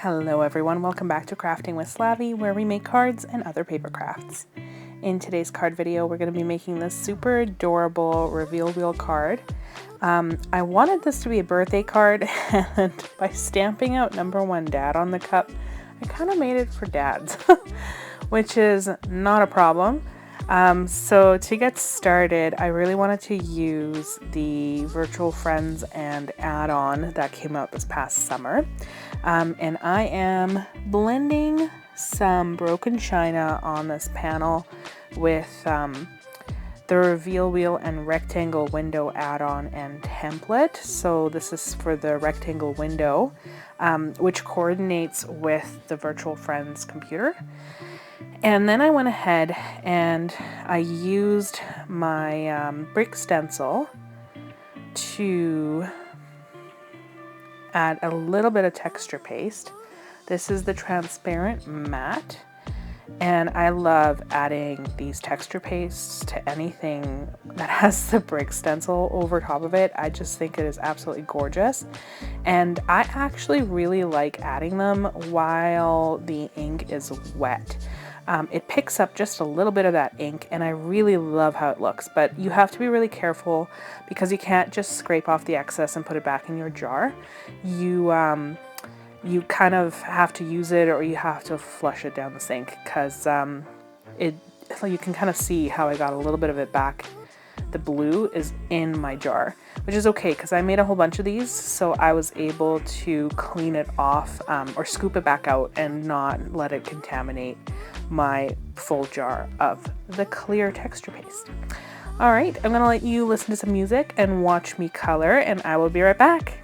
Hello everyone, welcome back to Crafting with Slavie, where we make cards and other paper crafts. In today's card video, we're going to be making this super adorable reveal wheel card. I wanted this to be a birthday card, and by stamping out number 1 Dad on the cup, I kind of made it for dads, which is not a problem. So to get started, I really wanted to use the Virtual Friends and add-on that came out this past summer. And I am blending some broken china on this panel with the reveal wheel and rectangle window add-on and template. So this is for the rectangle window, which coordinates with the Virtual Friends computer. And then I went ahead and I used my brick stencil to add a little bit of texture paste. This is the transparent matte, and I love adding these texture pastes to anything that has the brick stencil over top of it. I just think it is absolutely gorgeous, and I actually really like adding them while the ink is wet. It picks up just a little bit of that ink, and I really love how it looks, but you have to be really careful because you can't just scrape off the excess and put it back in your jar. You kind of have to use it, or you have to flush it down the sink, because you can kind of see how I got a little bit of it back. The blue is in my jar, which is okay because I made a whole bunch of these, so I was able to clean it off or scoop it back out and not let it contaminate my full jar of the clear texture paste. All right, I'm gonna let you listen to some music and watch me color, and I will be right back.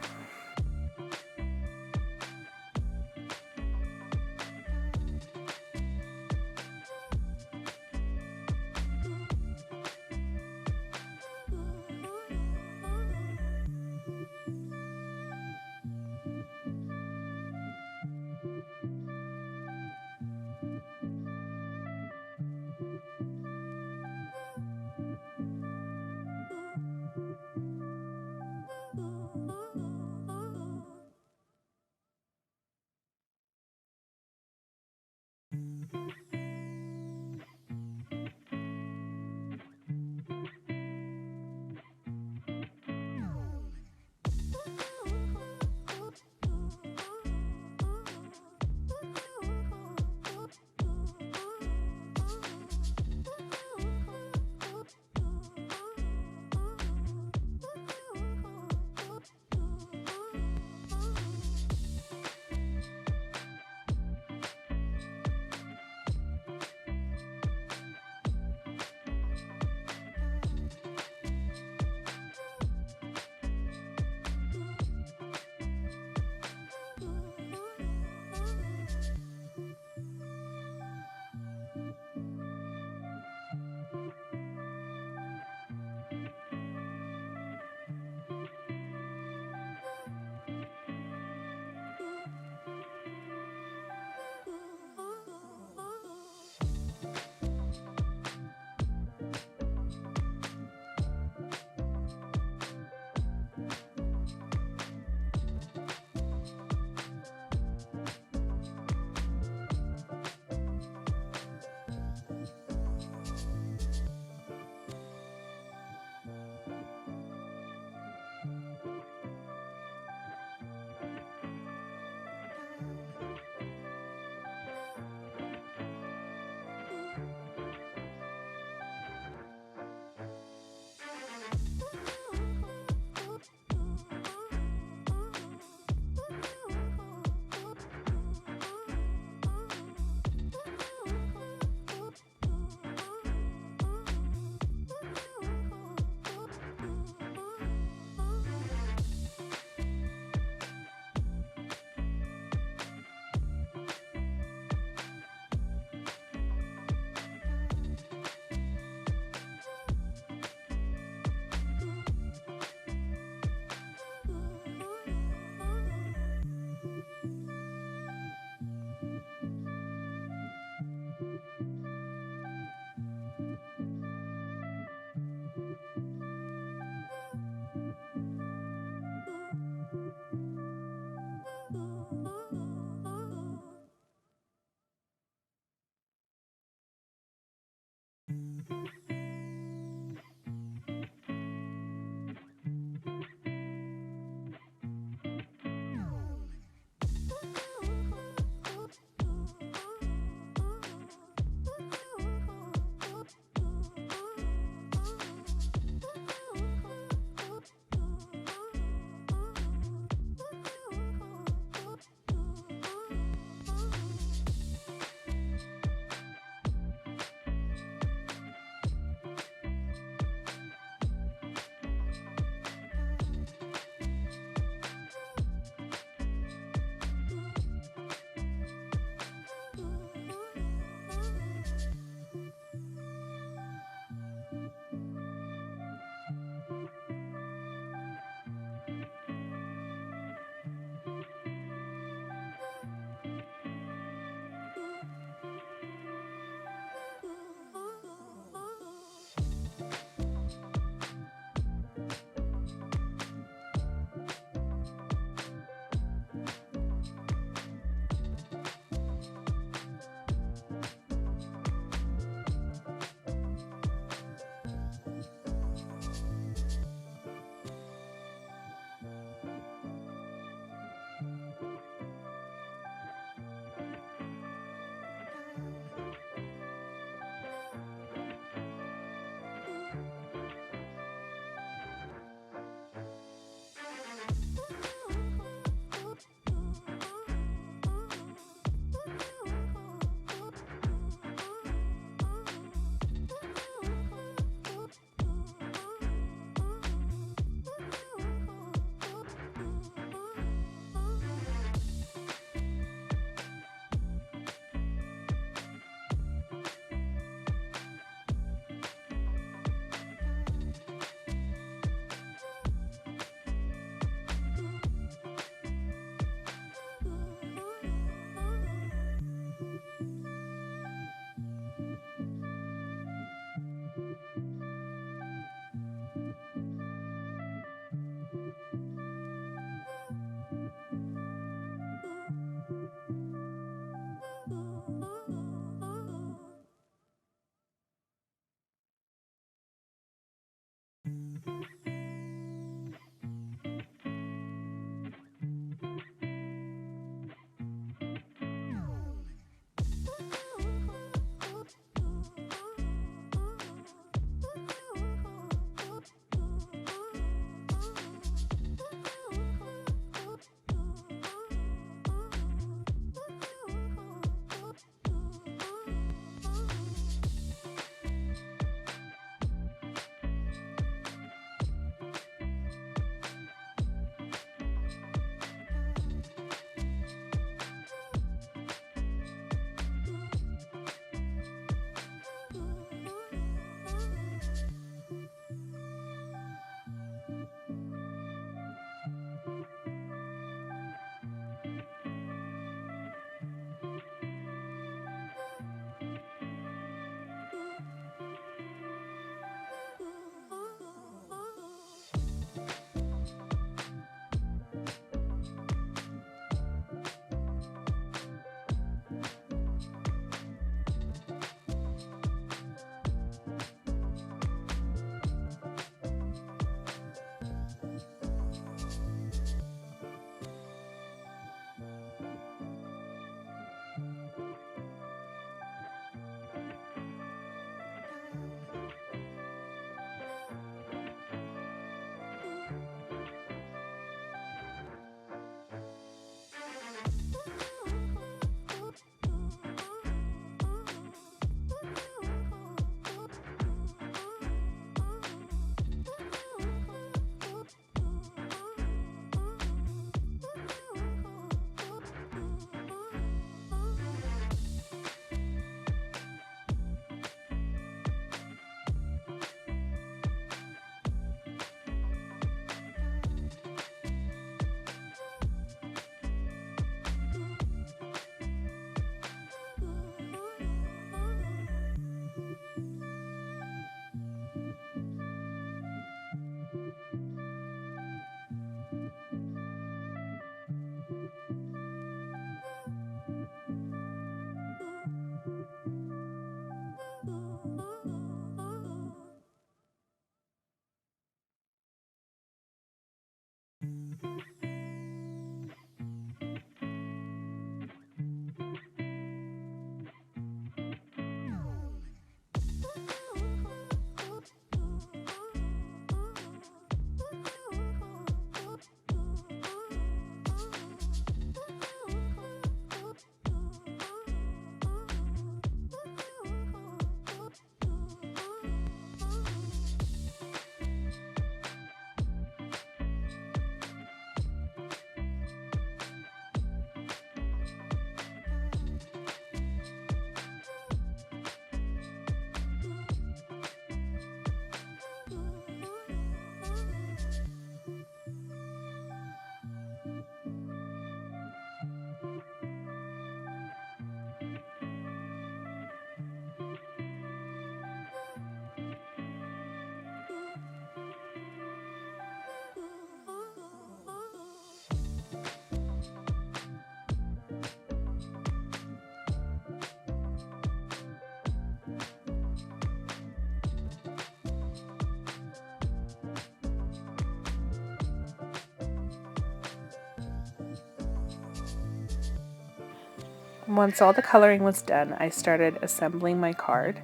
Once all the coloring was done, I started assembling my card.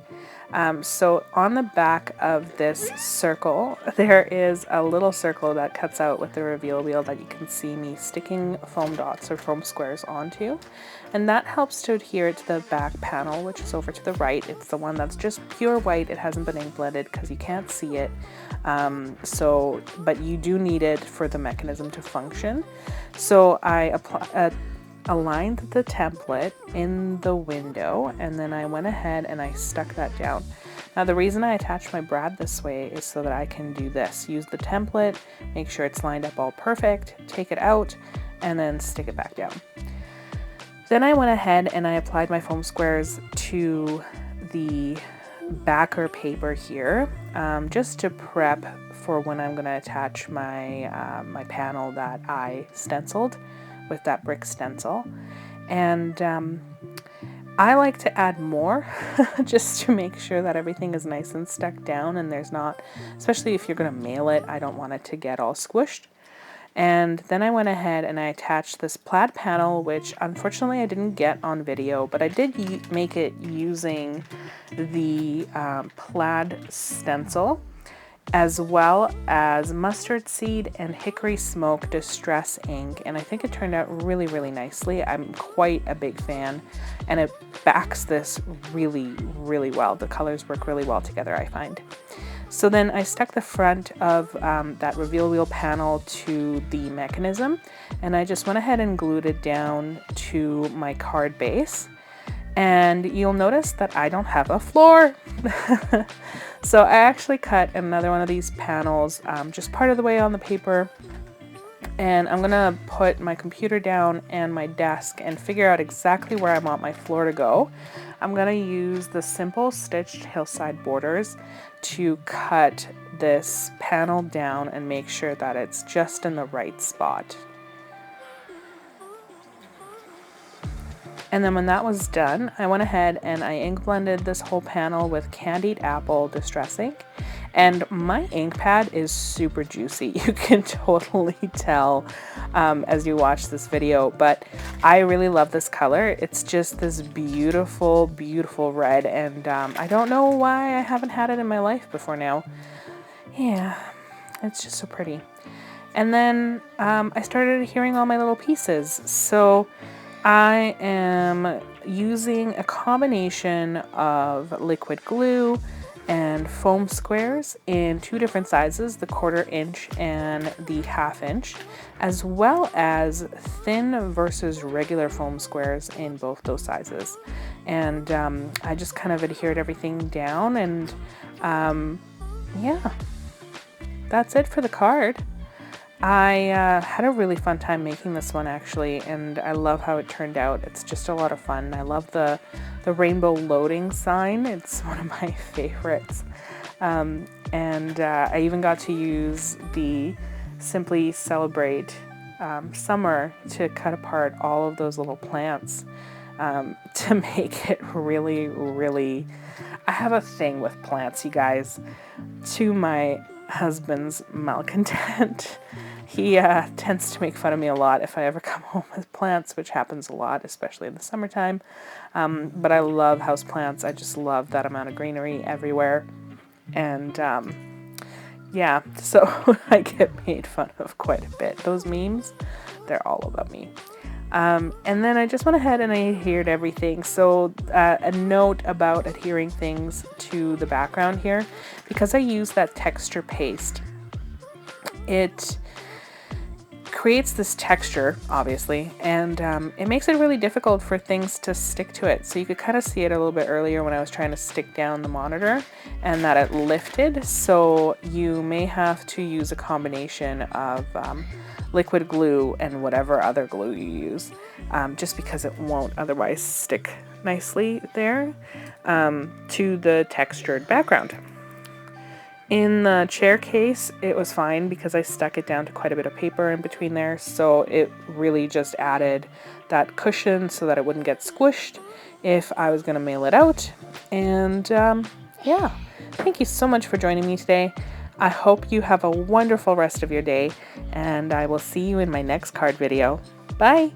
So on the back of this circle, there is a little circle that cuts out with the reveal wheel that you can see me sticking foam dots or foam squares onto. And that helps to adhere it to the back panel, which is over to the right. It's the one that's just pure white. It hasn't been ink blended because you can't see it. But you do need it for the mechanism to function. So I aligned the template in the window, and then I went ahead and I stuck that down. Now the reason I attach my brad this way is so that I can do this. Use the template, make sure it's lined up all perfect, take it out, and then stick it back down. Then I went ahead and I applied my foam squares to the backer paper here, just to prep for when I'm going to attach my my panel that I stenciled with that brick stencil. And I like to add more just to make sure that everything is nice and stuck down and there's not, especially if you're going to mail it, I don't want it to get all squished. And then I went ahead and I attached this plaid panel, which unfortunately I didn't get on video, but I did make it using the plaid stencil, as well as mustard seed and hickory smoke distress ink, and I think it turned out really, really nicely. I'm quite a big fan, and it backs this really, really well. The colors work really well together, I find. So then I stuck the front of that reveal wheel panel to the mechanism, and I just went ahead and glued it down to my card base. And you'll notice that I don't have a floor. So I actually cut another one of these panels just part of the way on the paper, and I'm gonna put my computer down and my desk and figure out exactly where I want my floor to go. I'm gonna use the simple stitched hillside borders to cut this panel down and make sure that it's just in the right spot. And then when that was done, I went ahead and I ink blended this whole panel with Candied Apple Distress Ink. And my ink pad is super juicy. You can totally tell as you watch this video, but I really love this color. It's just this beautiful, beautiful red, and I don't know why I haven't had it in my life before now. Yeah, it's just so pretty. And then I started adhering all my little pieces. So I am using a combination of liquid glue and foam squares in 2 different sizes, the 1/4 inch and the 1/2 inch, as well as thin versus regular foam squares in both those sizes. And I just kind of adhered everything down, and yeah, that's it for the card. I had a really fun time making this one, actually, and I love how it turned out. It's just a lot of fun. I love the rainbow loading sign. It's one of my favorites. And I even got to use the Simply Celebrate summer to cut apart all of those little plants to make it really, really... I have a thing with plants, you guys, to my husband's malcontent. He tends to make fun of me a lot if I ever come home with plants, which happens a lot, especially in the summertime. But I love houseplants. I just love that amount of greenery everywhere. And yeah, so I get made fun of quite a bit. Those memes, they're all about me. And then I just went ahead and I adhered everything. So a note about adhering things to the background here, because I use that texture paste, it creates this texture, obviously, and it makes it really difficult for things to stick to it. So you could kind of see it a little bit earlier when I was trying to stick down the monitor, and that it lifted. So you may have to use a combination of liquid glue and whatever other glue you use, just because it won't otherwise stick nicely there to the textured background. In the chair case, it was fine because I stuck it down to quite a bit of paper in between there, so it really just added that cushion so that it wouldn't get squished if I was going to mail it out. And yeah, thank you so much for joining me today. I hope you have a wonderful rest of your day, and I will see you in my next card video. Bye!